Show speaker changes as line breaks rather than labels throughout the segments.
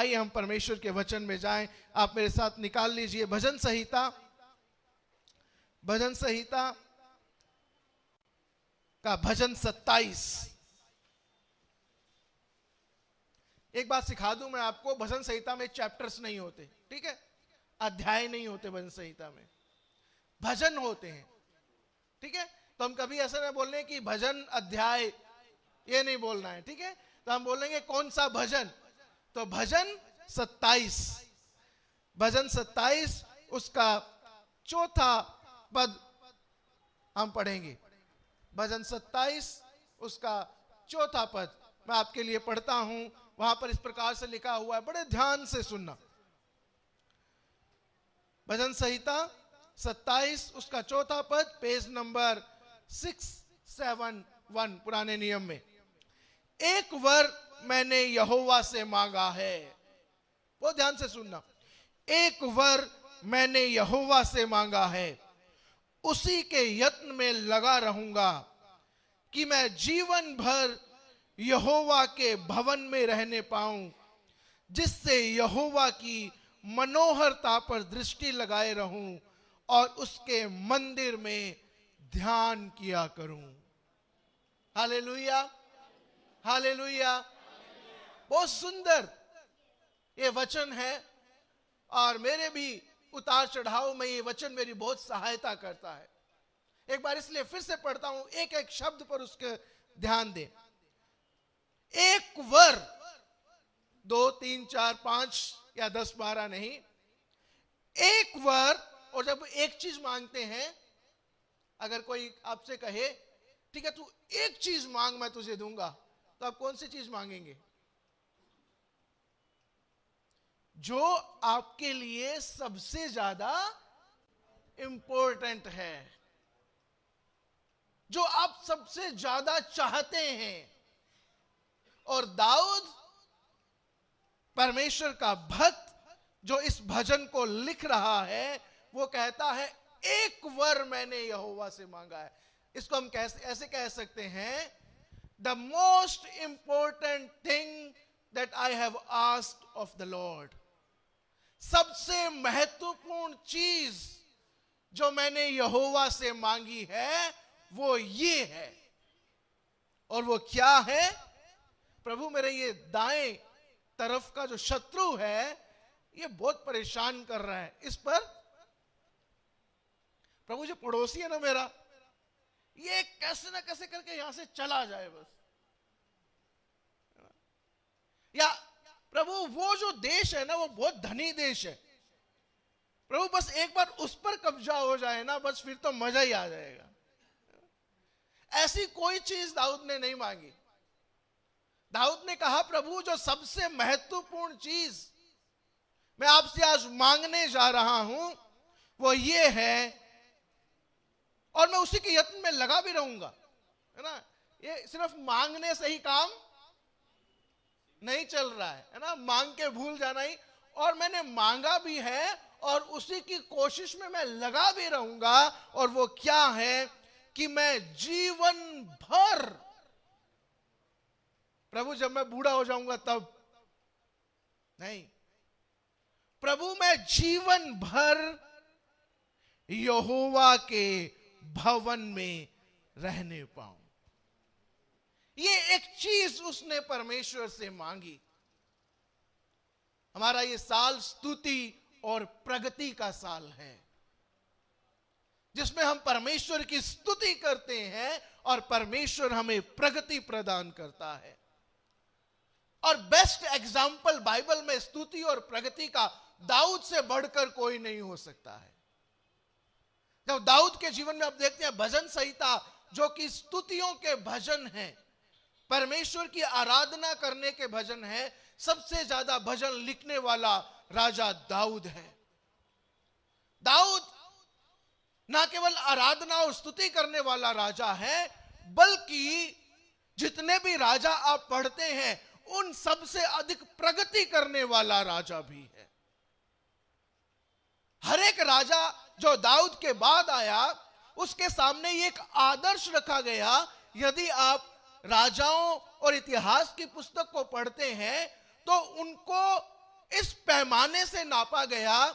आइए हम परमेश्वर के वचन में जाएं। आप मेरे साथ निकाल लीजिए भजन संहिता का भजन 27। एक बात सिखा दूं मैं आपको, भजन संहिता में चैप्टर्स नहीं होते, ठीक है, अध्याय नहीं होते भजन संहिता में, भजन होते हैं, ठीक है। तो हम कभी ऐसा नहीं बोल रहे कि भजन अध्याय, ये नहीं बोलना है, ठीक है। तो हम बोलेंगे कौन सा भजन, तो भजन 27, भजन 27 उसका चौथा पद हम पढ़ेंगे। भजन 27 उसका चौथा पद मैं आपके लिए पढ़ता हूं। वहां पर इस प्रकार से लिखा हुआ है, बड़े ध्यान से सुनना। भजन संहिता 27 उसका चौथा पद, पेज नंबर 671 पुराने नियम में। एक वर मैंने यहोवा से मांगा है, बहुत ध्यान से सुनना। एक वर मैंने यहोवा से मांगा है, उसी के यत्न में लगा रहूंगा कि मैं जीवन भर यहोवा के भवन में रहने पाऊं, जिससे यहोवा की मनोहरता पर दृष्टि लगाए रहूं और उसके मंदिर में ध्यान किया करूं। Hallelujah, hallelujah. बहुत सुंदर ये वचन है और मेरे भी उतार चढ़ाव में ये वचन मेरी बहुत सहायता करता है। एक बार इसलिए फिर से पढ़ता हूं, एक एक शब्द पर उसके ध्यान दें। एक वर, 2 3 4 5 या 10 12 नहीं, एक वर। और जब एक चीज मांगते हैं, अगर कोई आपसे कहे ठीक है तू एक चीज मांग मैं तुझे दूंगा, तो आप कौन सी चीज मांगेंगे? जो आपके लिए सबसे ज्यादा इंपॉर्टेंट है, जो आप सबसे ज्यादा चाहते हैं। और दाऊद परमेश्वर का भक्त जो इस भजन को लिख रहा है, वो कहता है एक वर मैंने यहोवा से मांगा है। इसको हम ऐसे कह सकते हैं, the most important thing that I have asked of the Lord. सबसे महत्वपूर्ण चीज जो मैंने यहोवा से मांगी है वो ये है। और वो क्या है? प्रभु मेरे ये दाएं तरफ का जो शत्रु है ये बहुत परेशान कर रहा है, इस पर प्रभु जो पड़ोसी है ना मेरा, ये कैसे ना कैसे करके यहां से चला जाए बस। या प्रभु वो जो देश है ना वो बहुत धनी देश है, प्रभु बस एक बार उस पर कब्जा हो जाए ना, बस फिर तो मजा ही आ जाएगा। ऐसी कोई चीज दाऊद ने नहीं मांगी। दाऊद ने कहा प्रभु जो सबसे महत्वपूर्ण चीज मैं आपसे आज मांगने जा रहा हूं वो ये है, और मैं उसी के यत्न में लगा भी रहूंगा, है ना। ये सिर्फ मांगने से ही काम नहीं चल रहा है ना, मांग के भूल जाना ही। और मैंने मांगा भी है और उसी की कोशिश में मैं लगा भी रहूंगा। और वो क्या है कि मैं जीवन भर, प्रभु जब मैं बूढ़ा हो जाऊंगा तब नहीं, प्रभु मैं जीवन भर यहोवा के भवन में रहने पाऊं। ये एक चीज उसने परमेश्वर से मांगी। हमारा ये साल स्तुति और प्रगति का साल है, जिसमें हम परमेश्वर की स्तुति करते हैं और परमेश्वर हमें प्रगति प्रदान करता है। और बेस्ट एग्जाम्पल बाइबल में स्तुति और प्रगति का दाऊद से बढ़कर कोई नहीं हो सकता है। जब दाऊद के जीवन में आप देखते हैं भजन संहिता जो कि स्तुतियों के भजन हैं, परमेश्वर की आराधना करने के भजन है, सबसे ज्यादा भजन लिखने वाला राजा दाऊद है। दाऊद ना केवल आराधना और स्तुति करने वाला राजा है, बल्कि जितने भी राजा आप पढ़ते हैं उन सबसे अधिक प्रगति करने वाला राजा भी है। हर एक राजा जो दाऊद के बाद आया उसके सामने ये एक आदर्श रखा गया। यदि आप राजाओं और इतिहास की पुस्तक को पढ़ते हैं तो उनको पैमाने से नापा गया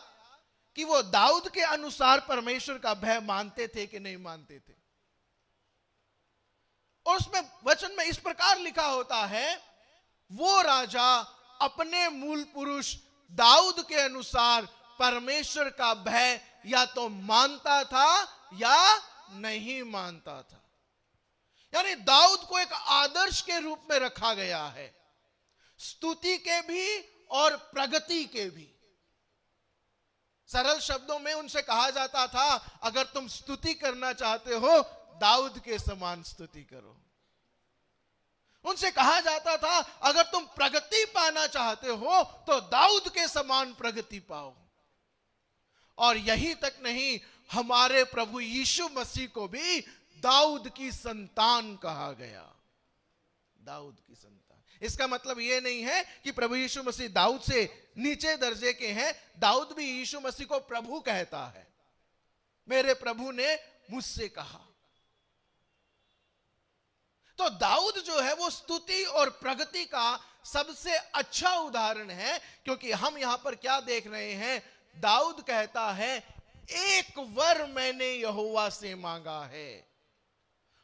कि वो दाऊद के अनुसार परमेश्वर का भय मानते थे कि नहीं मानते थे। और उसमें वचन में इस प्रकार लिखा होता है, वो राजा अपने मूल पुरुष दाऊद के अनुसार परमेश्वर का भय या तो मानता था या नहीं मानता था। यानी दाऊद को एक आदर्श के रूप में रखा गया है, स्तुति के भी और प्रगति के भी। सरल शब्दों में उनसे कहा जाता था, अगर तुम स्तुति करना चाहते हो दाऊद के समान स्तुति करो। उनसे कहा जाता था, अगर तुम प्रगति पाना चाहते हो तो दाऊद के समान प्रगति पाओ। और यही तक नहीं, हमारे प्रभु यीशु मसीह को भी दाऊद की संतान कहा गया। दाऊद की संतान। इसका मतलब यह नहीं है कि प्रभु यीशु मसीह दाऊद से नीचे दर्जे के हैं। दाऊद भी यीशु मसीह को प्रभु कहता है, मेरे प्रभु ने मुझसे कहा। तो दाऊद जो है वो स्तुति और प्रगति का सबसे अच्छा उदाहरण है, क्योंकि हम यहां पर क्या देख रहे हैं, दाऊद कहता है, एक वर मैंने यहोवा से मांगा है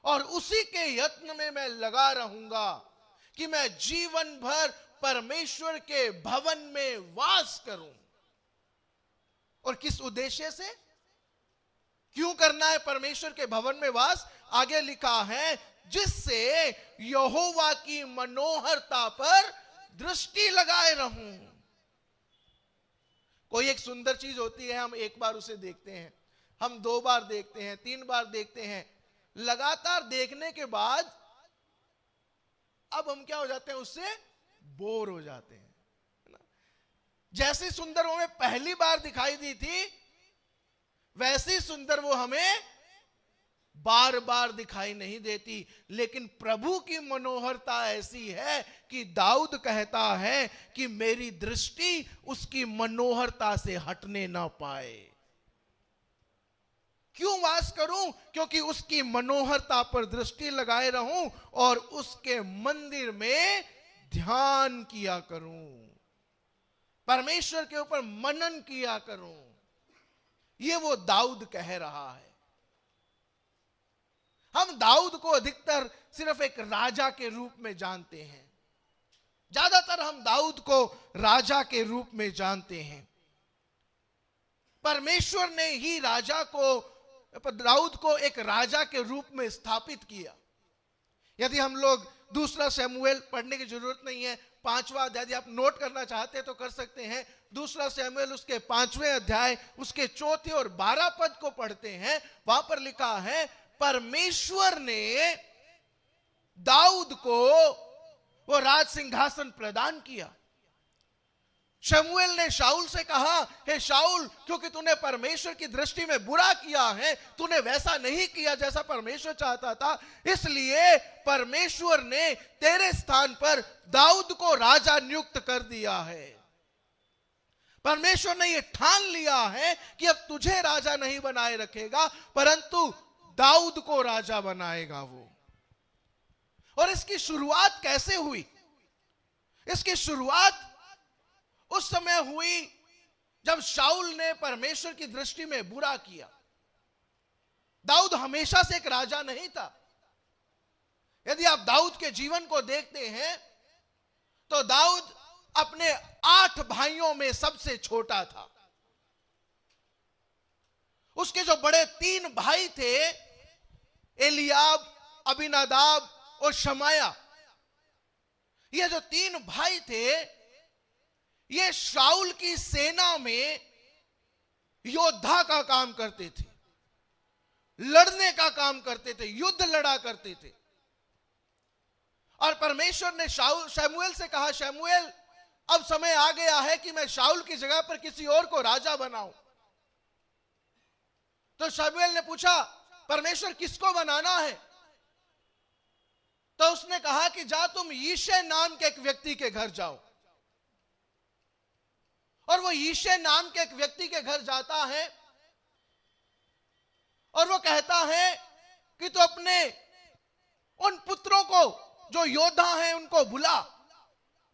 और उसी के यत्न में मैं लगा रहूंगा कि मैं जीवन भर परमेश्वर के भवन में वास करूं। और किस उद्देश्य से, क्यों करना है परमेश्वर के भवन में वास? आगे लिखा है, जिससे यहोवा की मनोहरता पर दृष्टि लगाए रहूं। कोई एक सुंदर चीज होती है, हम एक बार उसे देखते हैं, हम 2 बार देखते हैं, 3 बार देखते हैं, लगातार देखने के बाद अब हम क्या हो जाते हैं, उससे बोर हो जाते हैं, है ना? जैसी सुंदर वो हमें पहली बार दिखाई दी थी, वैसी सुंदर वो हमें बार बार दिखाई नहीं देती। लेकिन प्रभु की मनोहरता ऐसी है कि दाऊद कहता है कि मेरी दृष्टि उसकी मनोहरता से हटने ना पाए। क्यों वास करूं? क्योंकि उसकी मनोहरता पर दृष्टि लगाए रहूं और उसके मंदिर में ध्यान किया करूं, परमेश्वर के ऊपर मनन किया करूं। ये वो दाऊद कह रहा है। हम दाऊद को अधिकतर सिर्फ एक राजा के रूप में जानते हैं, ज्यादातर हम दाऊद को राजा के रूप में जानते हैं। परमेश्वर ने ही दाऊद को एक राजा के रूप में स्थापित किया। यदि हम लोग दूसरा शमूएल पढ़ने की जरूरत नहीं है, 5वां अध्याय, यदि आप नोट करना चाहते हैं तो कर सकते हैं। दूसरा शमूएल उसके 5वें अध्याय उसके 4 और 12 पद को पढ़ते हैं। वहां पर लिखा है, परमेश्वर ने दाऊद को वो राज सिंहासन प्रदान किया। शमूएल ने शाऊल से कहा, हे शाऊल, क्योंकि तूने परमेश्वर की दृष्टि में बुरा किया है, तूने वैसा नहीं किया जैसा परमेश्वर चाहता था, इसलिए परमेश्वर ने तेरे स्थान पर दाऊद को राजा नियुक्त कर दिया है। परमेश्वर ने यह ठान लिया है कि अब तुझे राजा नहीं बनाए रखेगा, परंतु दाऊद को राजा बनाएगा वो। और इसकी शुरुआत कैसे हुई? इसकी शुरुआत उस समय हुई जब शाऊल ने परमेश्वर की दृष्टि में बुरा किया। दाऊद हमेशा से एक राजा नहीं था। यदि आप दाऊद के जीवन को देखते हैं तो दाऊद अपने 8 भाइयों में सबसे छोटा था। उसके जो बड़े 3 भाई थे, एलियाब, अबीनादाब और शमाया, ये जो 3 भाई थे, ये शाऊल की सेना में योद्धा का काम करते थे, लड़ने का काम करते थे, युद्ध लड़ा करते थे। और परमेश्वर ने शमूएल से कहा, शमूएल, अब समय आ गया है कि मैं शाऊल की जगह पर किसी और को राजा बनाऊं। तो शमूएल ने पूछा, परमेश्वर किसको बनाना है? तो उसने कहा कि जा तुम यिशै नाम के एक व्यक्ति के घर जाओ। और वो यिशै नाम के एक व्यक्ति के घर जाता है और वो कहता है कि तू अपने उन पुत्रों को जो योद्धा हैं उनको बुला,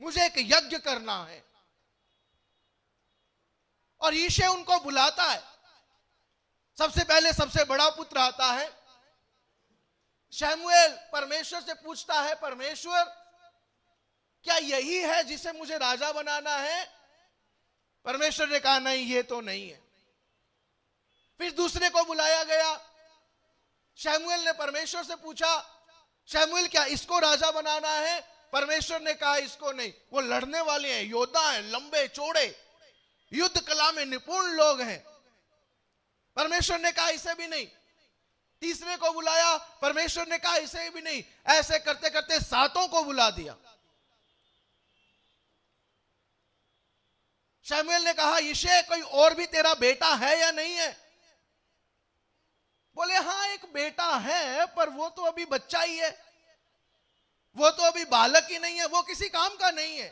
मुझे एक यज्ञ करना है। और यिशै उनको बुलाता है। सबसे पहले सबसे बड़ा पुत्र आता है। शमूएल परमेश्वर से पूछता है, परमेश्वर क्या यही है जिसे मुझे राजा बनाना है? परमेश्वर ने कहा नहीं, ये तो नहीं है। फिर दूसरे को बुलाया गया। शमूएल ने परमेश्वर से पूछा, शमूएल क्या इसको राजा बनाना है? परमेश्वर ने कहा इसको नहीं, वो लड़ने वाले हैं, योद्धा हैं, लंबे चौड़े, युद्ध कला में निपुण लोग हैं। परमेश्वर ने कहा इसे भी नहीं। तीसरे को बुलाया, परमेश्वर ने कहा इसे भी नहीं। ऐसे करते करते सातों को बुला दिया। शमूएल ने कहा, यिशै कोई और भी तेरा बेटा है या नहीं है? बोले हाँ एक बेटा है, पर वो तो अभी बच्चा ही है, वो तो अभी बालक ही नहीं है, वो किसी काम का नहीं है।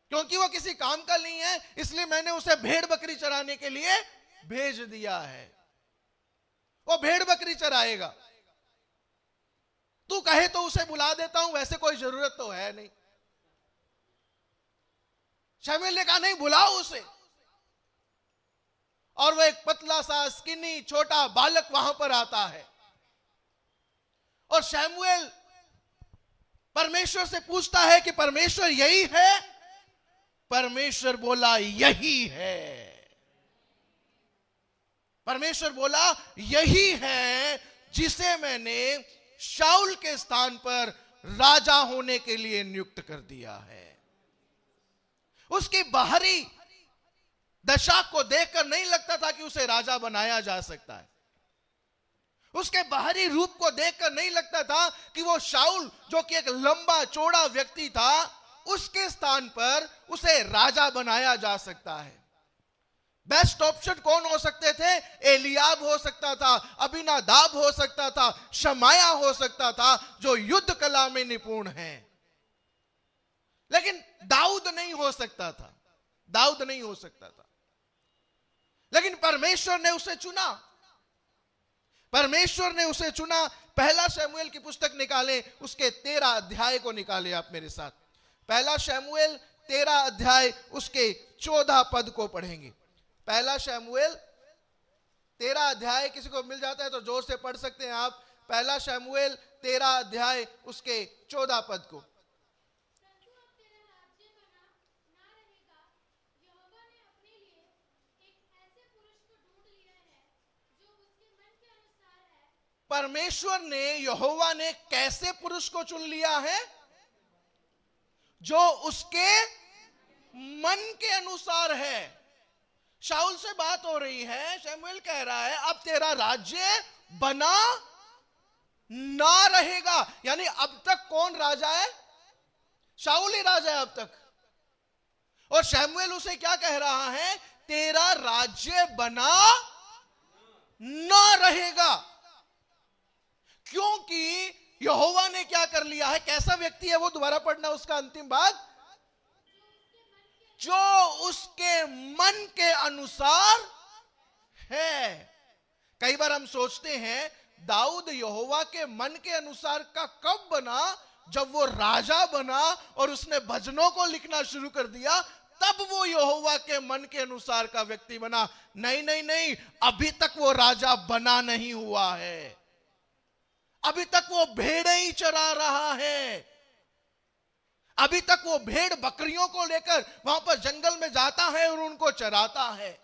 क्योंकि वो किसी काम का नहीं है, इसलिए मैंने उसे भेड़ बकरी चराने के लिए भेज दिया है। वो भेड़ बकरी चराएगा। तू कहे तो उसे बुला देता हूं, वैसे कोई जरूरत तो है नहीं। शमूएल ने कहा नहीं, बुलाओ उसे। और वह एक पतला सा स्किनी छोटा बालक वहां पर आता है। और शमूएल परमेश्वर से पूछता है कि परमेश्वर यही है? परमेश्वर बोला यही है। परमेश्वर बोला यही है जिसे मैंने शाऊल के स्थान पर राजा होने के लिए नियुक्त कर दिया है। उसकी बाहरी दशा को देखकर नहीं लगता था कि उसे राजा बनाया जा सकता है। उसके बाहरी रूप को देखकर नहीं लगता था कि वो शाऊल जो कि एक लंबा चौड़ा व्यक्ति था, उसके स्थान पर उसे राजा बनाया जा सकता है। बेस्ट ऑप्शन कौन हो सकते थे? एलियाब हो सकता था, अबीनादाब हो सकता था, शमाया हो सकता था, जो युद्ध कला में निपुण हैं। लेकिन दाऊद नहीं हो सकता था, दाऊद नहीं हो सकता था। लेकिन परमेश्वर ने उसे चुना, परमेश्वर ने उसे चुना। पहला शमूएल की पुस्तक निकाले, उसके 13 अध्याय को निकाले आप मेरे साथ। पहला शमूएल 13 अध्याय उसके 14 पद को पढ़ेंगे। पहला शमूएल 13 अध्याय, किसी को मिल जाता है तो जोर से पढ़ सकते हैं आप। पहला शमूएल 13 अध्याय उसके 14 पद को। परमेश्वर ने, यहोवा ने कैसे पुरुष को चुन लिया है? जो उसके मन के अनुसार है। शाऊल से बात हो रही है, शमूएल कह रहा है अब तेरा राज्य बना ना रहेगा। यानी अब तक कौन राजा है? शाऊल ही राजा है अब तक। और शमूएल उसे क्या कह रहा है? तेरा राज्य बना ना रहेगा। क्योंकि यहोवा ने क्या कर लिया है? कैसा व्यक्ति है वो? दोबारा पढ़ना उसका अंतिम भाग। जो उसके मन के अनुसार है। कई बार हम सोचते हैं दाऊद यहोवा के मन के अनुसार का कब बना? जब वो राजा बना और उसने भजनों को लिखना शुरू कर दिया, तब वो यहोवा के मन के अनुसार का व्यक्ति बना। नहीं नहीं नहीं, अभी तक वो राजा बना नहीं हुआ है। अभी तक वो भेड़ें ही चरा रहा है। अभी तक वो भेड़ बकरियों को लेकर वहां पर जंगल में जाता है और उनको चराता है।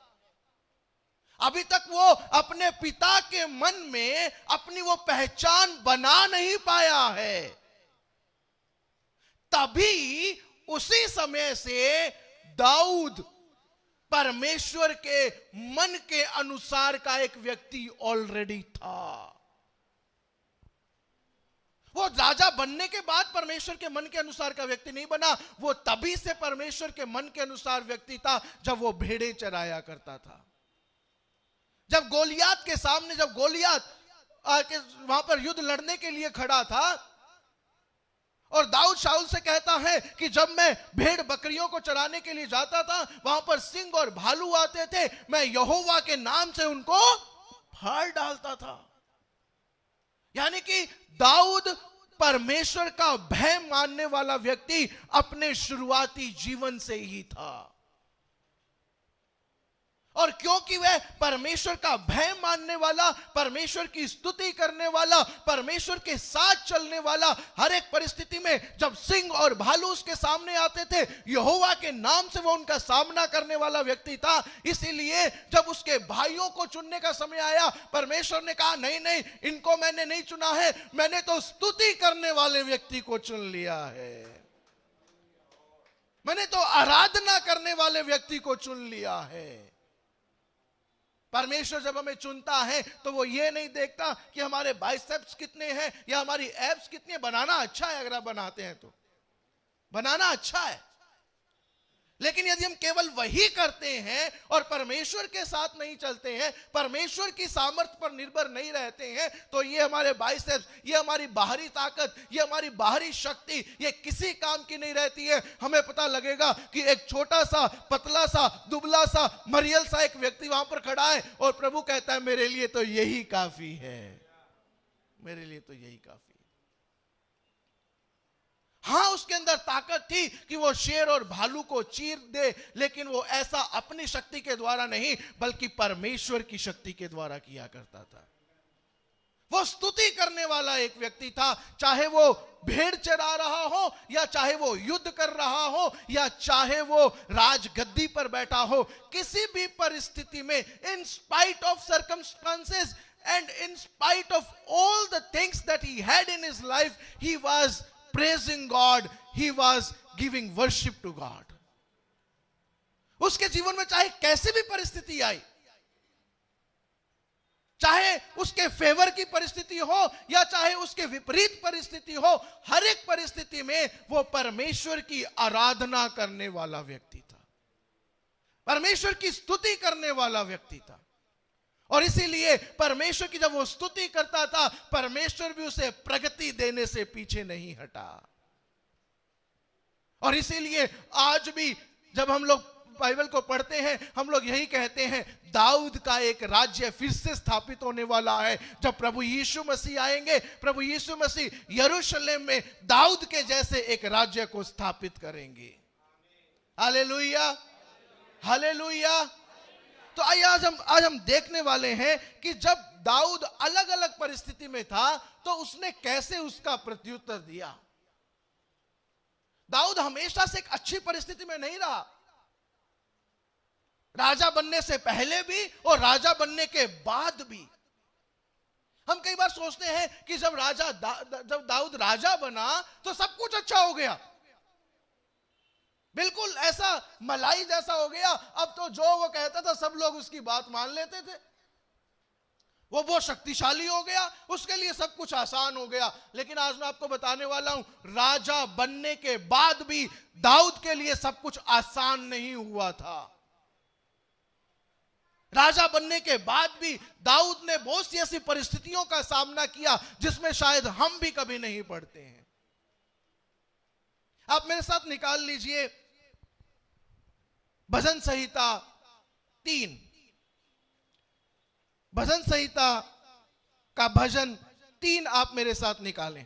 अभी तक वो अपने पिता के मन में अपनी वो पहचान बना नहीं पाया है। तभी उसी समय से दाऊद परमेश्वर के मन के अनुसार का एक व्यक्ति ऑलरेडी था। वो राजा बनने के बाद परमेश्वर के मन के अनुसार का व्यक्ति नहीं बना, वो तभी से परमेश्वर के मन के अनुसार व्यक्ति था जब वो भेड़ें चराया करता था। जब गोलियात के सामने, जब गोलियात वहां पर युद्ध लड़ने के लिए खड़ा था और दाऊद शाऊल से कहता है कि जब मैं भेड़ बकरियों को चराने के लिए जाता था, वहां पर सिंह और भालू आते थे, मैं यहोवा के नाम से उनको फाड़ डालता था। यानी कि दाऊद परमेश्वर का भय मानने वाला व्यक्ति अपने शुरुआती जीवन से ही था। और क्योंकि वह परमेश्वर का भय मानने वाला, परमेश्वर की स्तुति करने वाला, परमेश्वर के साथ चलने वाला, हर एक परिस्थिति में जब सिंह और भालू उसके सामने आते थे, यहोवा के नाम से वो उनका सामना करने वाला व्यक्ति था। इसीलिए जब उसके भाइयों को चुनने का समय आया, परमेश्वर ने कहा नहीं नहीं, इनको मैंने नहीं चुना है, मैंने तो स्तुति करने वाले व्यक्ति को चुन लिया है, मैंने तो आराधना करने वाले व्यक्ति को चुन लिया है। परमेश्वर जब हमें चुनता है तो वो ये नहीं देखता कि हमारे बाइसेप्स कितने हैं या हमारी एब्स कितनी है। बनाना अच्छा है, अगर आप बनाते हैं तो बनाना अच्छा है, लेकिन यदि हम केवल वही करते हैं और परमेश्वर के साथ नहीं चलते हैं, परमेश्वर की सामर्थ्य पर निर्भर नहीं रहते हैं, तो ये हमारे बाइसेप्स, ये हमारी बाहरी ताकत, ये हमारी बाहरी शक्ति, ये किसी काम की नहीं रहती है। हमें पता लगेगा कि एक छोटा सा, पतला सा, दुबला सा, मरियल सा एक व्यक्ति वहां पर खड़ा है और प्रभु कहता है मेरे लिए तो यही काफी है, मेरे लिए तो यही काफी। हाँ, उसके अंदर ताकत थी कि वो शेर और भालू को चीर दे, लेकिन वो ऐसा अपनी शक्ति के द्वारा नहीं बल्कि परमेश्वर की शक्ति के द्वारा किया करता था। वो स्तुति करने वाला एक व्यक्ति था, चाहे वो भेड़ चरा रहा हो या चाहे वो युद्ध कर रहा हो या चाहे वो राजगद्दी पर बैठा हो, किसी भी परिस्थिति में, in spite of circumstances and in spite of all the things that he had in his life, he was praising God, he was giving worship to God. उसके जीवन में चाहे कैसी भी परिस्थिति आई, चाहे उसके फेवर की परिस्थिति हो या चाहे उसके विपरीत परिस्थिति हो, हर एक परिस्थिति में वो परमेश्वर की आराधना करने वाला व्यक्ति था, परमेश्वर की स्तुति करने वाला व्यक्ति था। और इसीलिए परमेश्वर की जब वो स्तुति करता था, परमेश्वर भी उसे प्रगति देने से पीछे नहीं हटा। और इसीलिए आज भी जब हम लोग बाइबल को पढ़ते हैं, हम लोग यही कहते हैं, दाऊद का एक राज्य फिर से स्थापित होने वाला है। जब प्रभु यीशु मसीह आएंगे, प्रभु यीशु मसीह यरूशलेम में दाऊद के जैसे एक राज्य को स्थापित करेंगे। Hallelujah, hallelujah. तो आइए आज हम देखने वाले हैं कि जब दाऊद अलग अलग परिस्थिति में था तो उसने कैसे उसका प्रत्युत्तर दिया। दाऊद हमेशा से एक अच्छी परिस्थिति में नहीं रहा, राजा बनने से पहले भी और राजा बनने के बाद भी। हम कई बार सोचते हैं कि जब दाऊद राजा बना तो सब कुछ अच्छा हो गया, बिल्कुल ऐसा मलाई जैसा हो गया। अब तो जो वो कहता था सब लोग उसकी बात मान लेते थे, वो बहुत शक्तिशाली हो गया, उसके लिए सब कुछ आसान हो गया। लेकिन आज मैं आपको बताने वाला हूं, राजा बनने के बाद भी दाऊद के लिए सब कुछ आसान नहीं हुआ था। राजा बनने के बाद भी दाऊद ने बहुत सी ऐसी परिस्थितियों का सामना किया जिसमें शायद हम भी कभी नहीं पढ़ते हैं। आप मेरे साथ निकाल लीजिए भजन संहिता 3, भजन संहिता का भजन 3 आप मेरे साथ निकालें।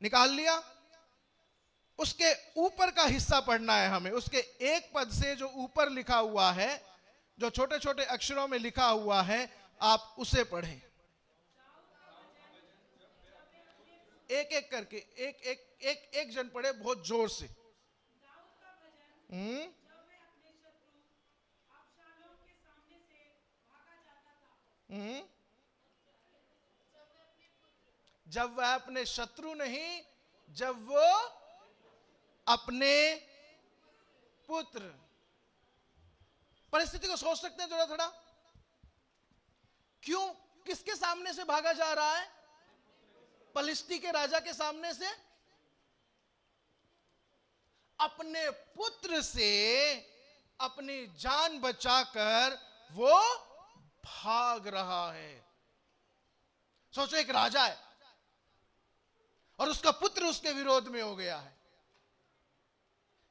निकाल लिया? उसके ऊपर का हिस्सा पढ़ना है हमें। उसके एक पद से जो ऊपर लिखा हुआ है, जो छोटे छोटे अक्षरों में लिखा हुआ है, आप उसे पढ़ें एक एक करके। एक जन पढ़े बहुत जोर से। जब वह अपने शत्रु नहीं, जब वो अपने पुत्र। परिस्थिति को सोच सकते हैं थोड़ा थोड़ा, क्यों, किसके सामने से भागा जा रहा है? पलिश्ती के राजा के सामने से, अपने पुत्र से अपनी जान बचाकर वो भाग रहा है। सोचो, एक राजा है और उसका पुत्र उसके विरोध में हो गया है।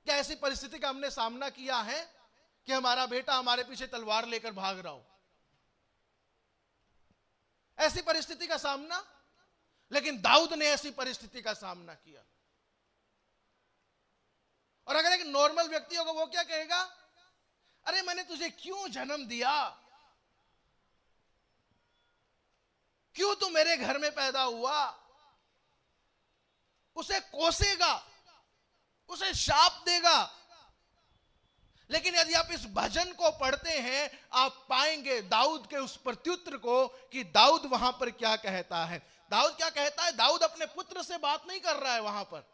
क्या ऐसी परिस्थिति का हमने सामना किया है कि हमारा बेटा हमारे पीछे तलवार लेकर भाग रहा हो? ऐसी परिस्थिति का सामना, लेकिन दाऊद ने ऐसी परिस्थिति का सामना किया और अगर एक नॉर्मल व्यक्ति होगा वो क्या कहेगा, अरे मैंने तुझे क्यों जन्म दिया, क्यों तू मेरे घर में पैदा हुआ, उसे कोसेगा, उसे शाप देगा। लेकिन यदि आप इस भजन को पढ़ते हैं, आप पाएंगे दाऊद के उस प्रत्युत्तर को कि दाऊद वहां पर क्या कहता है। दाऊद क्या कहता है, दाऊद अपने पुत्र से बात नहीं कर रहा है वहां पर।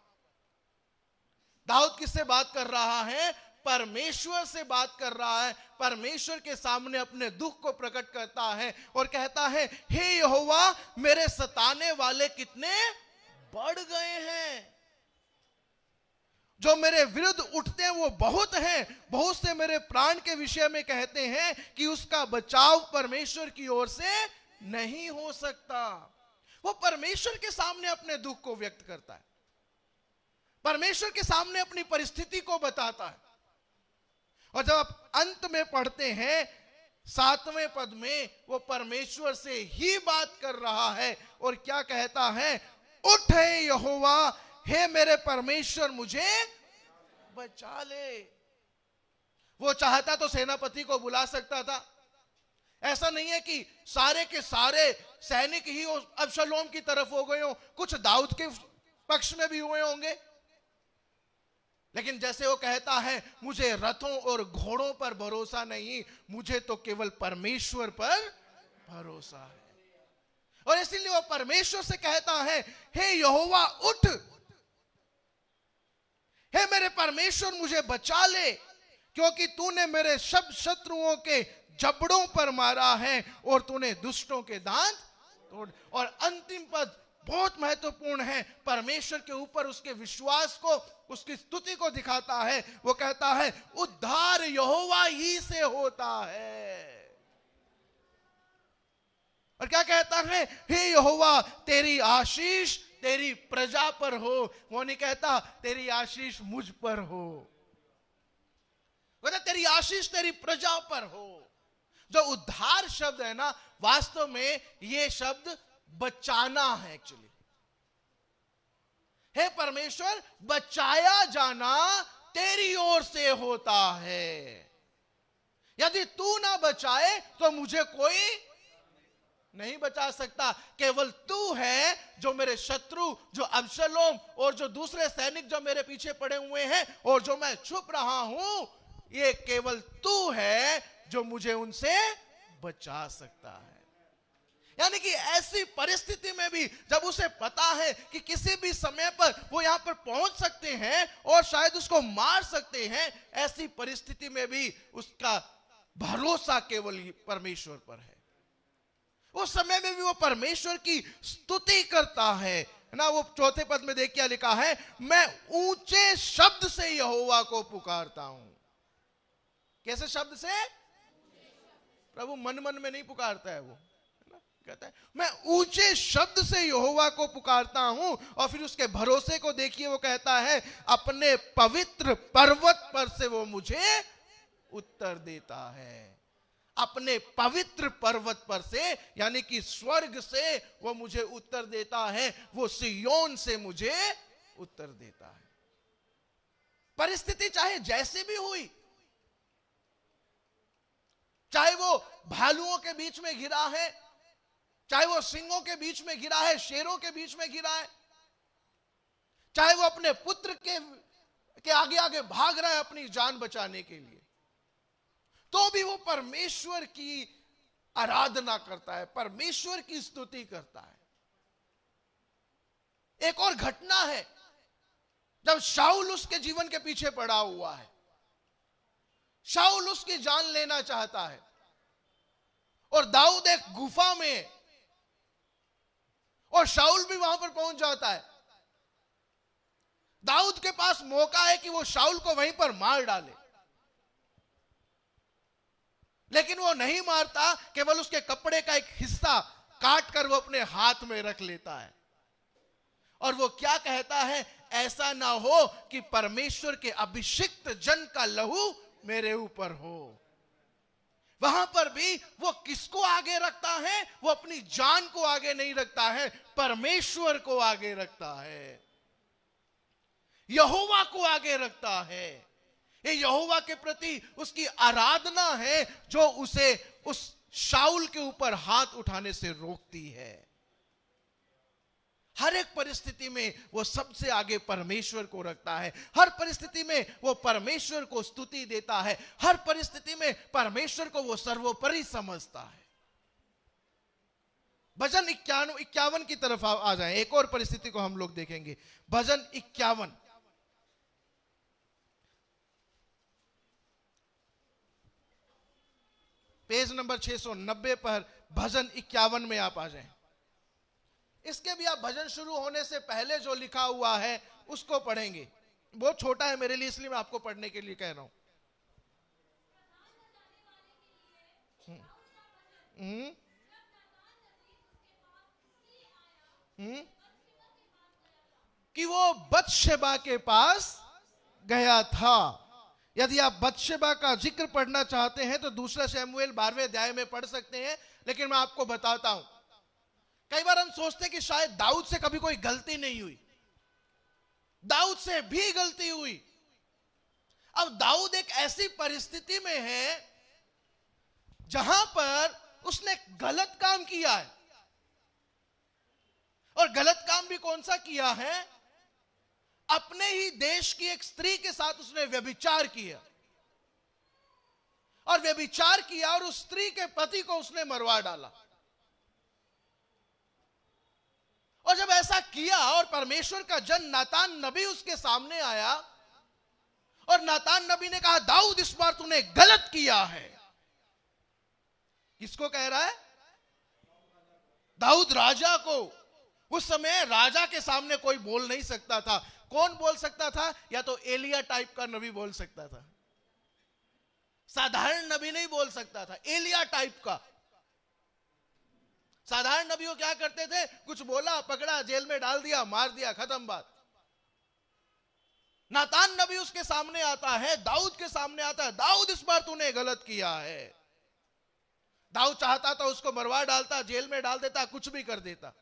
दाऊद किससे बात कर रहा है, परमेश्वर से बात कर रहा है। परमेश्वर के सामने अपने दुख को प्रकट करता है और कहता है, हे यहोवा मेरे सताने वाले कितने बढ़ गए हैं, जो मेरे विरुद्ध उठते हैं वो बहुत हैं, बहुत से मेरे प्राण के विषय में कहते हैं कि उसका बचाव परमेश्वर की ओर से नहीं हो सकता। वो परमेश्वर के सामने अपने दुख को व्यक्त करता है, परमेश्वर के सामने अपनी परिस्थिति को बताता है। और जब आप अंत में पढ़ते हैं 7वें पद में, वो परमेश्वर से ही बात कर रहा है और क्या कहता है, उठ हे यहोवा, हे मेरे परमेश्वर मुझे बचा ले। वो चाहता तो सेनापति को बुला सकता था। ऐसा नहीं है कि सारे के सारे सैनिक ही अबशलोम की तरफ हो गए हो, कुछ दाऊद के पक्ष में भी हुए होंगे। लेकिन जैसे वो कहता है, मुझे रथों और घोड़ों पर भरोसा नहीं, मुझे तो केवल परमेश्वर पर भरोसा है। और इसीलिए वो परमेश्वर से कहता है, हे यहोवा उठ, हे मेरे परमेश्वर मुझे बचा ले, क्योंकि तूने मेरे सब शत्रुओं के जबड़ों पर मारा है और तूने दुष्टों के दांत तोड़। और अंतिम पद बहुत महत्वपूर्ण है, परमेश्वर के ऊपर उसके विश्वास को, उसकी स्तुति को दिखाता है। वो कहता है, उद्धार यहोवा ही से होता है। और क्या कहता है, हे यहोवा तेरी आशीष तेरी प्रजा पर हो। वो नहीं कहता तेरी आशीष मुझ पर हो, कहता तेरी आशीष तेरी प्रजा पर हो। जो उद्धार शब्द है ना, वास्तव में ये शब्द बचाना है एक्चुअली। हे परमेश्वर, बचाया जाना तेरी ओर से होता है। यदि तू ना बचाए तो मुझे कोई नहीं बचा सकता। केवल तू है जो मेरे शत्रु, जो अबशलोम और जो दूसरे सैनिक जो मेरे पीछे पड़े हुए हैं और जो मैं छुप रहा हूं, ये केवल तू है जो मुझे उनसे बचा सकता है। यानी कि ऐसी परिस्थिति में भी जब उसे पता है कि किसी भी समय पर वो यहां पर पहुंच सकते हैं और शायद उसको मार सकते हैं, ऐसी परिस्थिति में भी उसका भरोसा केवल परमेश्वर पर है। उस समय में भी वो परमेश्वर की स्तुति करता है ना। वो 4 पद में देख क्या लिखा है, मैं ऊंचे शब्द से यहोवा को पुकारता हूं। कैसे शब्द से? प्रभु मन मन में नहीं पुकारता है, वो कहता है मैं ऊंचे शब्द से यहोवा को पुकारता हूं। और फिर उसके भरोसे को देखिए, वो कहता है अपने पवित्र पर्वत पर से वो मुझे उत्तर देता है। अपने पवित्र पर्वत पर से, यानी कि स्वर्ग से वो मुझे उत्तर देता है, वो सिय्योन से मुझे उत्तर देता है। परिस्थिति चाहे जैसी भी हुई, चाहे वो भालुओं के बीच में घिरा है, चाहे वो सिंहों के बीच में घिरा है, शेरों के बीच में घिरा है, चाहे वो अपने पुत्र के आगे आगे भाग रहा है अपनी जान बचाने के लिए, तो भी वो परमेश्वर की आराधना करता है, परमेश्वर की स्तुति करता है। एक और घटना है, जब शाऊल उसके जीवन के पीछे पड़ा हुआ है, शाऊल उसकी जान लेना चाहता है और दाऊद एक गुफा में, और शाऊल भी वहां पर पहुंच जाता है। दाऊद के पास मौका है कि वो शाऊल को वहीं पर मार डाले, लेकिन वो नहीं मारता, केवल उसके कपड़े का एक हिस्सा काट कर वो अपने हाथ में रख लेता है। और वो क्या कहता है, ऐसा ना हो कि परमेश्वर के अभिषिक्त जन का लहू मेरे ऊपर हो। वहां पर भी वो किसको आगे रखता है? वो अपनी जान को आगे नहीं रखता है, परमेश्वर को आगे रखता है। यहोवा को आगे रखता है। ये यहोवा के प्रति उसकी आराधना है जो उसे उस शाऊल के ऊपर हाथ उठाने से रोकती है। हर एक परिस्थिति में वो सबसे आगे परमेश्वर को रखता है। हर परिस्थिति में वो परमेश्वर को स्तुति देता है। हर परिस्थिति में परमेश्वर को वो सर्वोपरि समझता है। भजन 51 की तरफ आ जाएं। एक और परिस्थिति को हम लोग देखेंगे। भजन 51, पेज नंबर 690 पर भजन 51 में आप आ जाएं। इसके भी आप भजन शुरू होने से पहले जो लिखा हुआ है उसको पढ़ेंगे। बहुत छोटा है मेरे लिए, इसलिए मैं आपको पढ़ने के लिए कह रहा हूं। कि वो बतशेबा के पास गया था। यदि आप बतशेबा का जिक्र पढ़ना चाहते हैं तो दूसरा शमूएल 12वें अध्याय में पढ़ सकते हैं, लेकिन मैं आपको बताता हूं। कई बार हम सोचते हैं कि शायद दाऊद से कभी कोई गलती नहीं हुई। दाऊद से भी गलती हुई। अब दाऊद एक ऐसी परिस्थिति में है जहां पर उसने गलत काम किया है। और गलत काम भी कौन सा किया है? अपने ही देश की एक स्त्री के साथ उसने व्यभिचार किया। और व्यभिचार किया और उस स्त्री के पति को उसने मरवा डाला। और जब ऐसा किया और परमेश्वर का जन नातान नबी उसके सामने आया और नातान नबी ने कहा, दाऊद इस बार तूने गलत किया है। किसको कह रहा है? दाऊद राजा को। उस समय राजा के सामने कोई बोल नहीं सकता था। कौन बोल सकता था? या तो एलिया टाइप का नबी बोल सकता था। साधारण नबी नहीं बोल सकता था, एलिया टाइप का। साधारण नबी वो क्या करते थे? कुछ बोला, पकड़ा, जेल में डाल दिया, मार दिया, खत्म बात। नातान नबी उसके सामने आता है, दाऊद के सामने आता है, दाऊद इस बार तूने गलत किया है। दाऊद चाहता था उसको मरवा डालता, जेल में डाल देता, कुछ भी कर देता।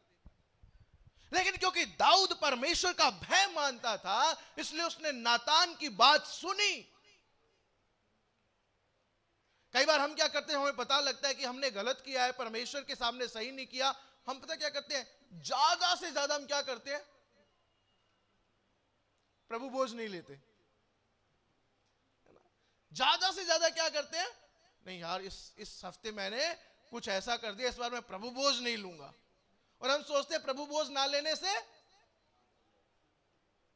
लेकिन क्योंकि दाऊद परमेश्वर का भय मानता था, इसलिए उसने नातान की बात सुनी। कई बार हम क्या करते हैं, हमें पता लगता है कि हमने गलत किया है, परमेश्वर के सामने सही नहीं किया। हम पता क्या करते हैं? ज्यादा से ज्यादा हम क्या करते हैं? प्रभु बोझ नहीं लेते। ज्यादा से ज्यादा क्या करते हैं? नहीं यार, इस हफ्ते मैंने कुछ ऐसा कर दिया, इस बार मैं प्रभु बोझ नहीं लूंगा। और हम सोचते हैं प्रभु बोझ ना लेने से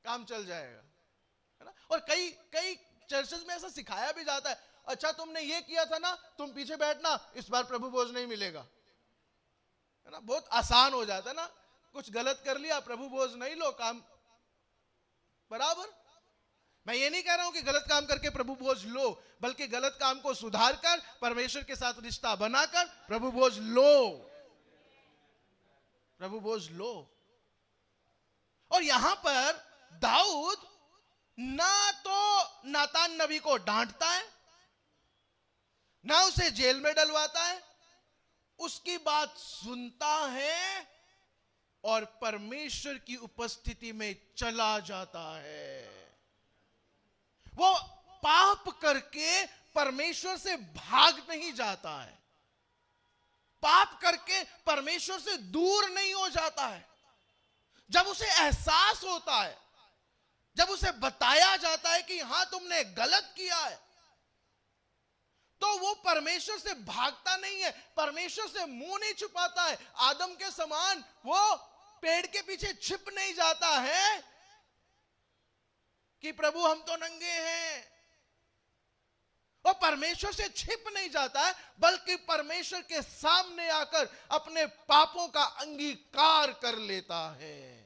काम चल जाएगा, है ना। और कई चर्चेस में ऐसा सिखाया भी जाता है, अच्छा तुमने ये किया था ना, तुम पीछे बैठना, इस बार प्रभु बोझ नहीं मिलेगा, है ना। बहुत आसान हो जाता है ना, कुछ गलत कर लिया, प्रभु बोझ नहीं लो, काम बराबर। मैं ये नहीं कह रहा हूं कि गलत काम करके प्रभु बोझ लो, बल्कि गलत काम को सुधार कर, परमेश्वर के साथ रिश्ता बनाकर प्रभु बोझ लो, प्रभु बोझ लो। और यहां पर दाऊद ना तो नातान नबी को डांटता है, ना उसे जेल में डलवाता है, उसकी बात सुनता है और परमेश्वर की उपस्थिति में चला जाता है। वो पाप करके परमेश्वर से भाग नहीं जाता है, पाप करके परमेश्वर से दूर नहीं हो जाता है। जब उसे एहसास होता है, जब उसे बताया जाता है कि हां तुमने गलत किया है, तो वो परमेश्वर से भागता नहीं है, परमेश्वर से मुंह नहीं छुपाता है। आदम के समान वो पेड़ के पीछे छिप नहीं जाता है कि प्रभु हम तो नंगे हैं। वो परमेश्वर से छिप नहीं जाता है, बल्कि परमेश्वर के सामने आकर अपने पापों का अंगीकार कर लेता है।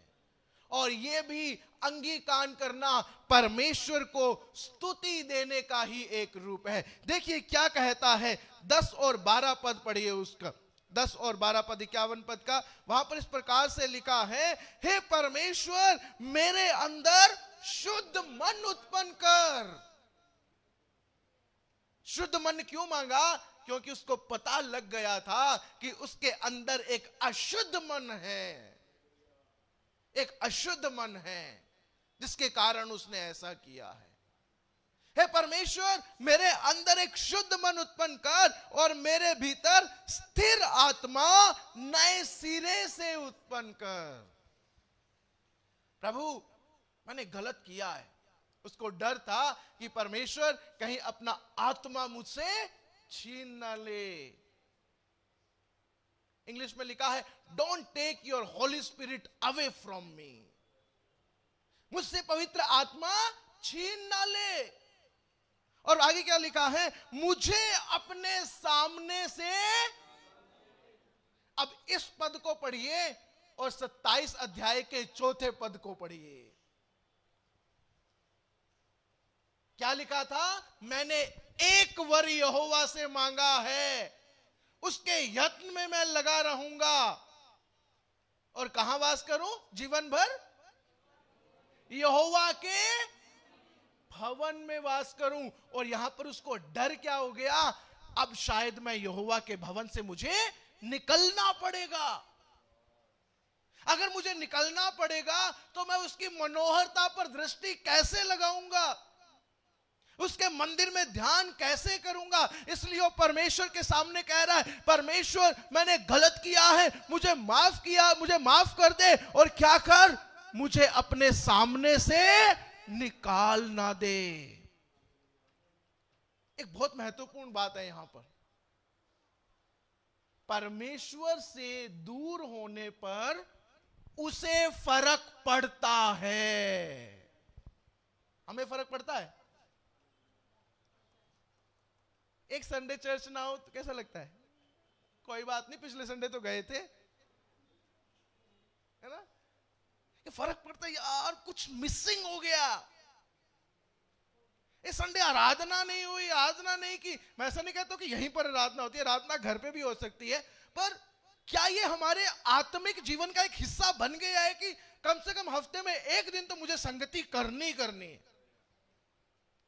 और यह भी अंगीकार करना परमेश्वर को स्तुति देने का ही एक रूप है। देखिए क्या कहता है, 10 और 12 पद पढ़िए उसका, 10 और 12 पद, 51 पद का। वहां पर इस प्रकार से लिखा है, हे परमेश्वर मेरे अंदर शुद्ध मन उत्पन्न कर। शुद्ध मन क्यों मांगा? क्योंकि उसको पता लग गया था कि उसके अंदर एक अशुद्ध मन है, एक अशुद्ध मन है। जिसके कारण उसने ऐसा किया है। हे परमेश्वर, मेरे अंदर एक शुद्ध मन उत्पन्न कर और मेरे भीतर स्थिर आत्मा नए सिरे से उत्पन्न कर। प्रभु, मैंने गलत किया है। उसको डर था कि परमेश्वर कहीं अपना आत्मा मुझसे छीन ना ले। इंग्लिश में लिखा है, don't take your holy spirit away from me. मुझसे पवित्र आत्मा छीन ना ले। और आगे क्या लिखा है, मुझे अपने सामने से। अब इस पद को पढ़िए और 27 अध्याय के चौथे पद को पढ़िए। क्या लिखा था, मैंने एक वर यहोवा से मांगा है, उसके यत्न में मैं लगा रहूंगा और कहां वास करूं जीवन भर, यहोवा के भवन में वास करूं। और यहां पर उसको डर क्या हो गया, अब शायद मैं यहोवा के भवन से मुझे निकलना पड़ेगा। अगर मुझे निकलना पड़ेगा तो मैं उसकी मनोहरता पर दृष्टि कैसे लगाऊंगा, उसके मंदिर में ध्यान कैसे करूंगा। इसलिए वो परमेश्वर के सामने कह रहा है, परमेश्वर मैंने गलत किया है, मुझे माफ किया, मुझे माफ कर दे। और क्या कर, मुझे अपने सामने से निकाल ना दे। एक बहुत महत्वपूर्ण बात है यहां पर, परमेश्वर से दूर होने पर उसे फर्क पड़ता है। हमें फर्क पड़ता है। एक संडे चर्च ना हो तो कैसा लगता है, कोई बात नहीं, पिछले संडे तो गए थे, है ना। ये फर्क पड़ता है यार, कुछ मिसिंग हो गया। इस संडे आराधना नहीं हुई, आराधना नहीं की। मैं ऐसा नहीं कहता कि यहीं पर आराधना होती है, आराधना घर पे भी हो सकती है, पर क्या ये हमारे आत्मिक जीवन का एक हिस्सा बन गया है कि कम से कम हफ्ते में एक दिन तो मुझे संगति करनी है,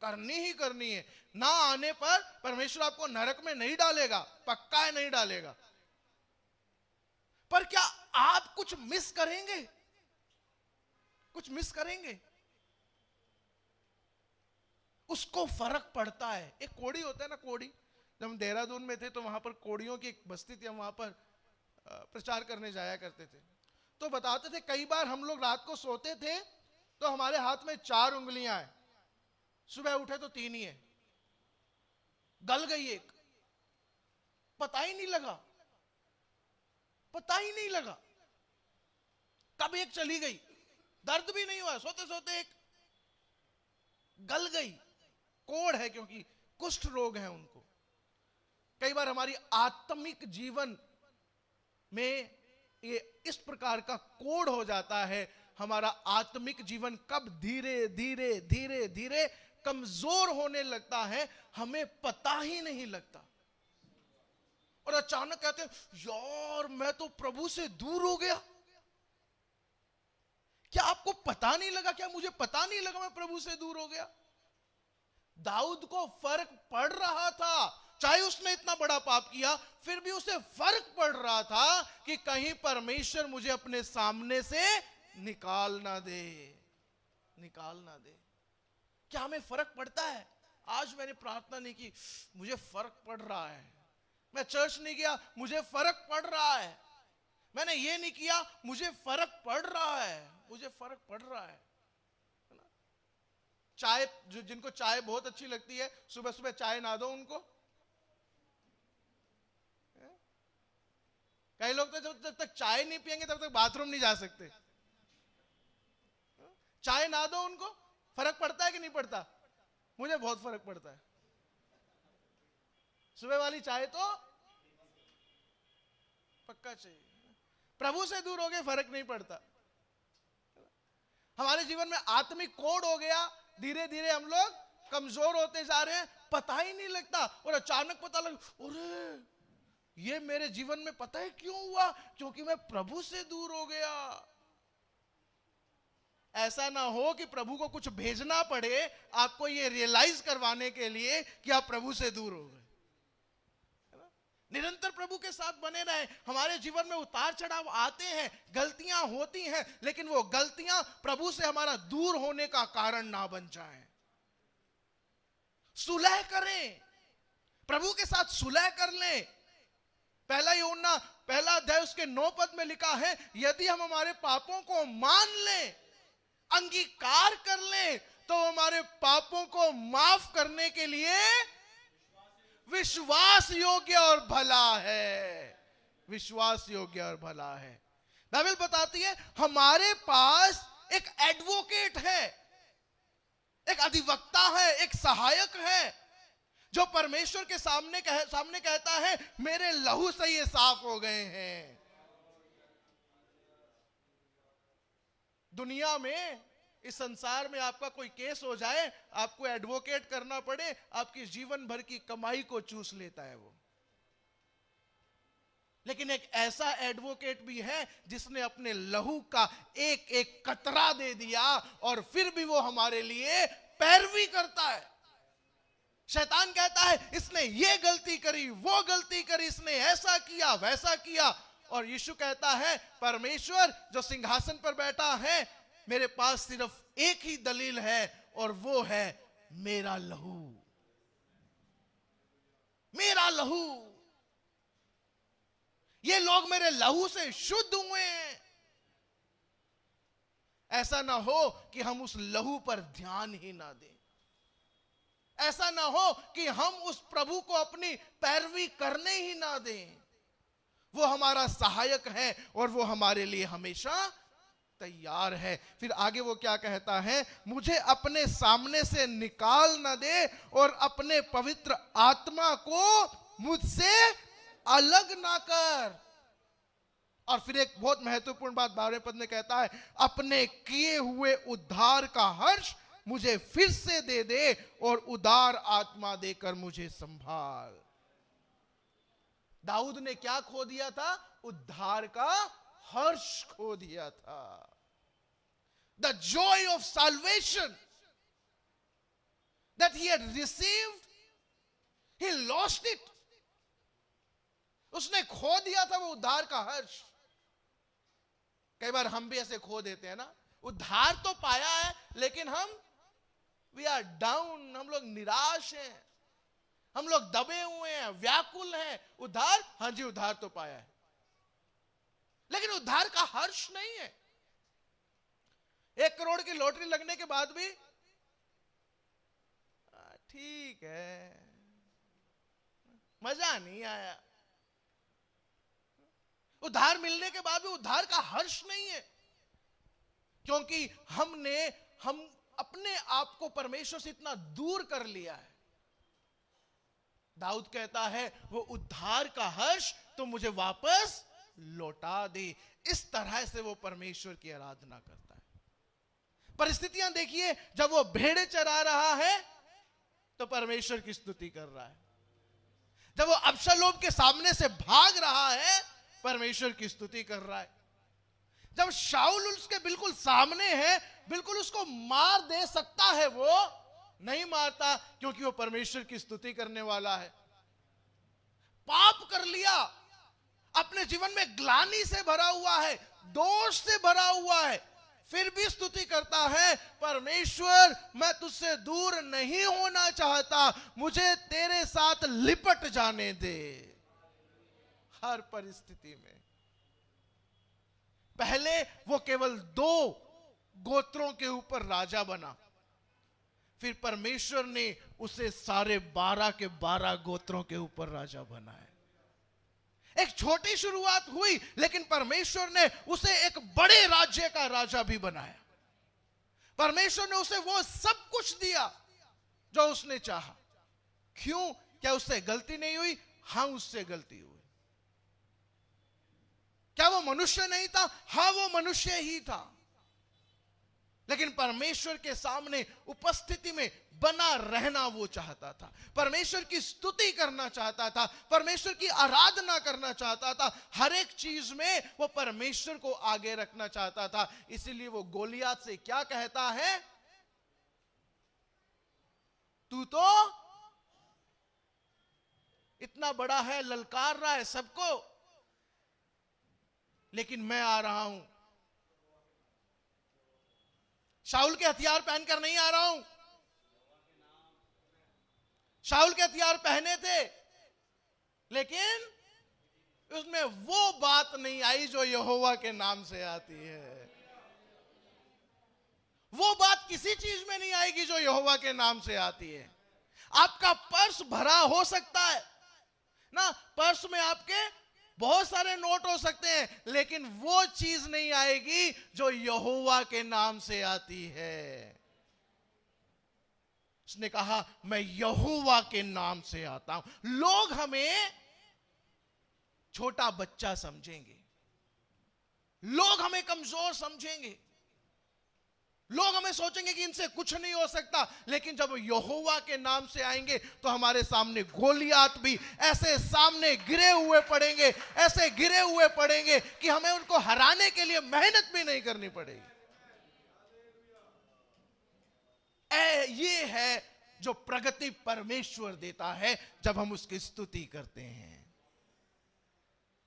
करनी ही करनी है। ना आने पर परमेश्वर आपको नरक में नहीं डालेगा, पक्का है नहीं डालेगा, पर क्या आप कुछ मिस करेंगे, कुछ मिस करेंगे। उसको फर्क पड़ता है। एक कोड़ी होता है ना, कोड़ी। जब हम देहरादून में थे तो वहां पर कोड़ियों की एक बस्ती थी, हम वहां पर प्रचार करने जाया करते थे। तो बताते थे कई बार हम लोग रात को सोते थे तो हमारे हाथ में 4 उंगलियां हैं, सुबह उठे तो 3 ही है। गल गई एक, पता ही नहीं लगा, पता ही नहीं लगा कब एक चली गई, दर्द भी नहीं हुआ, सोते सोते एक गल गई। कोढ़ है, क्योंकि कुष्ठ रोग है उनको। कई बार हमारी आत्मिक जीवन में ये इस प्रकार का कोढ़ हो जाता है। हमारा आत्मिक जीवन कब धीरे धीरे धीरे धीरे कमजोर होने लगता है, हमें पता ही नहीं लगता। और अचानक कहते हैं, यार मैं तो प्रभु से दूर हो गया। क्या आपको पता नहीं लगा, क्या मुझे पता नहीं लगा मैं प्रभु से दूर हो गया। दाऊद को फर्क पड़ रहा था, चाहे उसने इतना बड़ा पाप किया फिर भी उसे फर्क पड़ रहा था कि कहीं परमेश्वर मुझे अपने सामने से निकाल ना दे, निकाल ना दे। क्या हमें फर्क पड़ता है? आज मैंने प्रार्थना नहीं की, मुझे फर्क पड़ रहा है। मैं चर्च नहीं गया, मुझे फर्क पड़ रहा है। मैंने ये नहीं किया, मुझे फर्क पड़ रहा है, मुझे फर्क पड़ रहा है। चाय, जो जिनको चाय बहुत अच्छी लगती है, सुबह सुबह चाय ना दो उनको। कई लोग तो जब तक चाय नहीं पियेंगे तब तक बाथरूम नहीं जा सकते। चाय ना दो उनको। फर्क पड़ता है कि नहीं पड़ता? मुझे बहुत फर्क पड़ता है। सुबह वाली चाय तो पक्का चाहिए। प्रभु से दूर हो गए, फर्क नहीं पड़ता। हमारे जीवन में आत्मिक कोढ़ हो गया, धीरे धीरे हम लोग कमजोर होते जा रहे हैं, पता ही नहीं लगता। और अचानक पता लग, अरे ये मेरे जीवन में पता है क्यों हुआ? क्योंकि मैं प्रभु से दूर हो गया। ऐसा ना हो कि प्रभु को कुछ भेजना पड़े आपको ये रियलाइज करवाने के लिए कि आप प्रभु से दूर हो गए। निरंतर प्रभु के साथ बने रहे। हमारे जीवन में उतार चढ़ाव आते हैं, गलतियां होती हैं, लेकिन वो गलतियां प्रभु से हमारा दूर होने का कारण ना बन जाएं। सुलह करें, प्रभु के साथ सुलह कर लें। पहला यूहन्ना पहला अध्याय उसके 9 पद में लिखा है, यदि हम हमारे पापों को मान लें, अंगीकार कर लें, तो हमारे पापों को माफ करने के लिए विश्वास योग्य और भला है। विश्वास योग्य और भला है। बाइबल बताती है हमारे पास एक एडवोकेट है, एक अधिवक्ता है, एक सहायक है, जो परमेश्वर के सामने कहता है मेरे लहू से ये साफ हो गए हैं। दुनिया में, इस संसार में आपका कोई केस हो जाए, आपको एडवोकेट करना पड़े, आपकी जीवन भर की कमाई को चूस लेता है वो। लेकिन एक ऐसा एडवोकेट भी है जिसने अपने लहू का एक एक कतरा दे दिया, और फिर भी वो हमारे लिए पैरवी करता है। शैतान कहता है इसने ये गलती करी, वो गलती करी, इसने ऐसा किया, वैसा किया, और यीशु कहता है परमेश्वर जो सिंहासन पर बैठा है, मेरे पास सिर्फ एक ही दलील है, और वो है मेरा लहू। मेरा लहू, ये लोग मेरे लहू से शुद्ध हुए हैं। ऐसा ना हो कि हम उस लहू पर ध्यान ही ना दें। ऐसा ना हो कि हम उस प्रभु को अपनी पैरवी करने ही ना दें। वो हमारा सहायक है और वो हमारे लिए हमेशा तैयार है। फिर आगे वो क्या कहता है, मुझे अपने सामने से निकाल ना दे और अपने पवित्र आत्मा को मुझसे अलग ना कर। और फिर एक बहुत महत्वपूर्ण बात 12वें पद में कहता है, अपने किए हुए उद्धार का हर्ष मुझे फिर से दे दे और उदार आत्मा देकर मुझे संभाल। दाऊद ने क्या खो दिया था? उद्धार का हर्ष खो दिया था। The joy of salvation that he had received, he lost it. उसने खो दिया था वो उद्धार का हर्ष। कई बार हम भी ऐसे खो देते हैं ना, उद्धार तो पाया है लेकिन हम वी आर डाउन, हम लोग निराश हैं, हम लोग दबे हुए हैं, व्याकुल हैं। उद्धार, हाँ जी उद्धार तो पाया है, लेकिन उद्धार का हर्ष नहीं है। 1 करोड़ की लॉटरी लगने के बाद भी ठीक है, मजा नहीं आया। उद्धार मिलने के बाद भी उद्धार का हर्ष नहीं है, क्योंकि हम अपने आप को परमेश्वर से इतना दूर कर लिया है। दाऊद कहता है वो उद्धार का हर्ष तो मुझे वापस लौटा दे। इस तरह से वो परमेश्वर की आराधना करता है। परिस्थितियां देखिए, जब वो भेड़े चरा रहा है तो परमेश्वर की स्तुति कर रहा है। जब वो अबशालोम के सामने से भाग रहा है, परमेश्वर की स्तुति कर रहा है। जब शाऊल उसके बिल्कुल सामने है, बिल्कुल उसको मार दे सकता है, वो नहीं मारता, क्योंकि वो परमेश्वर की स्तुति करने वाला है। पाप कर लिया, अपने जीवन में ग्लानि से भरा हुआ है, दोष से भरा हुआ है, फिर भी स्तुति करता है, परमेश्वर मैं तुझसे दूर नहीं होना चाहता, मुझे तेरे साथ लिपट जाने दे हर परिस्थिति में। पहले वो केवल 2 गोत्रों के ऊपर राजा बना, फिर परमेश्वर ने उसे सारे 12 के 12 गोत्रों के ऊपर राजा बनाया। एक छोटी शुरुआत हुई, लेकिन परमेश्वर ने उसे एक बड़े राज्य का राजा भी बनाया। परमेश्वर ने उसे वो सब कुछ दिया जो उसने चाहा। क्यों? क्या उससे गलती नहीं हुई? हाँ, उससे गलती हुई। क्या वो मनुष्य नहीं था? हाँ, वो मनुष्य ही था। लेकिन परमेश्वर के सामने उपस्थिति में बना रहना वो चाहता था, परमेश्वर की स्तुति करना चाहता था, परमेश्वर की आराधना करना चाहता था, हर एक चीज में वो परमेश्वर को आगे रखना चाहता था। इसीलिए वो गोलियत से क्या कहता है? तू तो इतना बड़ा है, ललकार रहा है सबको, लेकिन मैं आ रहा हूं। शाऊल के हथियार पहनकर नहीं आ रहा हूं। शाऊल के हथियार पहने थे, लेकिन उसमें वो बात नहीं आई जो यहोवा के नाम से आती है। वो बात किसी चीज में नहीं आएगी जो यहोवा के नाम से आती है। आपका पर्स भरा हो सकता है ना, पर्स में आपके बहुत सारे नोट हो सकते हैं, लेकिन वो चीज नहीं आएगी जो यहोवा के नाम से आती है। उसने कहा मैं यहोवा के नाम से आता हूं। लोग हमें छोटा बच्चा समझेंगे, लोग हमें कमजोर समझेंगे, लोग हमें सोचेंगे कि इनसे कुछ नहीं हो सकता, लेकिन जब यहोवा के नाम से आएंगे तो हमारे सामने गोलियात भी ऐसे सामने गिरे हुए पड़ेंगे, ऐसे गिरे हुए पड़ेंगे कि हमें उनको हराने के लिए मेहनत भी नहीं करनी पड़ेगी। ये है जो प्रगति परमेश्वर देता है जब हम उसकी स्तुति करते हैं।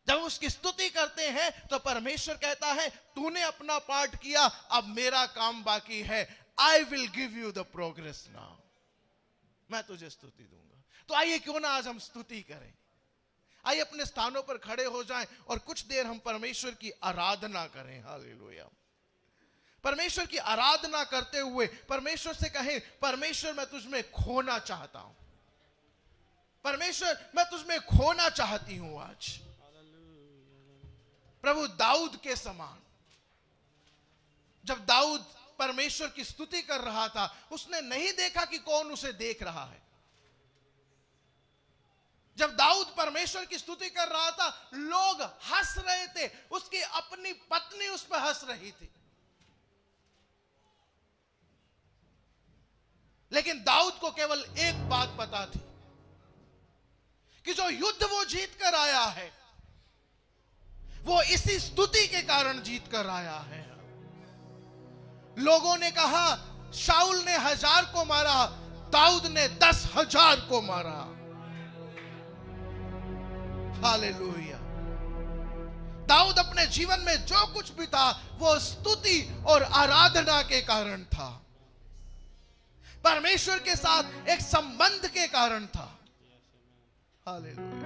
जब उसकी स्तुति करते हैं तो परमेश्वर कहता है तूने अपना पार्ट किया, अब मेरा काम बाकी है। I will give you the progress now, मैं तुझे स्तुति दूंगा। तो आइए क्यों ना आज हम स्तुति करें। आइए अपने स्थानों पर खड़े हो जाएं और कुछ देर हम परमेश्वर की आराधना करें। हालेलुया। परमेश्वर की आराधना करते हुए परमेश्वर से कहें परमेश्वर मैं तुझ में खोना चाहता हूं, परमेश्वर मैं तुझ में खोना चाहती हूं। आज प्रभु दाऊद के समान, जब दाऊद परमेश्वर की स्तुति कर रहा था, उसने नहीं देखा कि कौन उसे देख रहा है। जब दाऊद परमेश्वर की स्तुति कर रहा था, लोग हंस रहे थे, उसकी अपनी पत्नी उस पर हंस रही थी, लेकिन दाऊद को केवल एक बात पता थी कि जो युद्ध वो जीत कर आया है वो इसी स्तुति के कारण जीत कर आया है। लोगों ने कहा शाऊल ने 1000 को मारा, दाऊद ने 10,000 को मारा। हालेलुया। दाऊद अपने जीवन में जो कुछ भी था वो स्तुति और आराधना के कारण था, परमेश्वर के साथ एक संबंध के कारण था। हालेलुया।